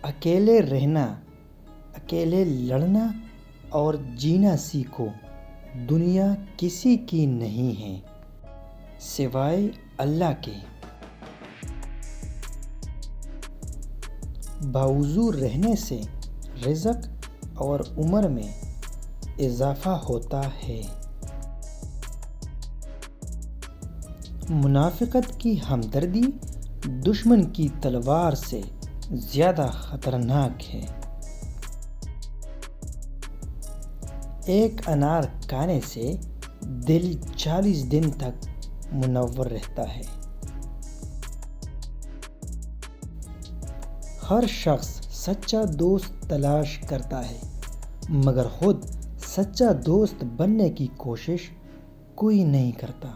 اکیلے رہنا، اکیلے لڑنا اور جینا سیکھو۔ دنیا کسی کی نہیں ہے سوائے اللہ کے۔ باوضو رہنے سے رزق اور عمر میں اضافہ ہوتا ہے۔ منافقت کی ہمدردی دشمن کی تلوار سے زیادہ خطرناک ہے۔ ایک انار کھانے سے دل 40 دن تک منور رہتا ہے۔ ہر شخص سچا دوست تلاش کرتا ہے مگر خود سچا دوست بننے کی کوشش کوئی نہیں کرتا۔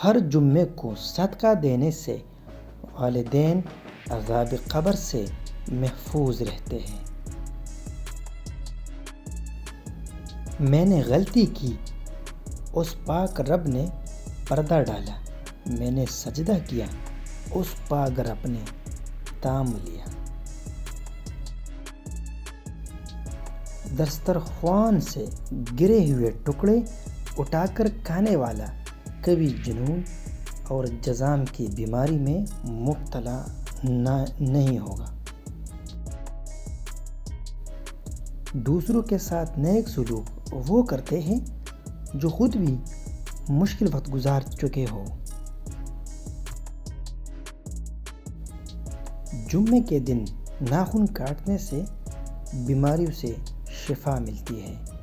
ہر جمعے کو صدقہ دینے سے والدین عذاب قبر سے محفوظ رہتے ہیں۔ میں نے غلطی کی، اس پاک رب نے پردہ ڈالا۔ میں نے سجدہ کیا، اس پاک رب نے تام لیا۔ دسترخوان سے گرے ہوئے ٹکڑے اٹھا کر کھانے والا کبھی جنون اور جذام کی بیماری میں مبتلا نہیں ہوگا۔ دوسروں کے ساتھ نیک سلوک وہ کرتے ہیں جو خود بھی مشکل وقت گزار چکے ہو۔ جمعے کے دن ناخن کاٹنے سے بیماریوں سے شفا ملتی ہے۔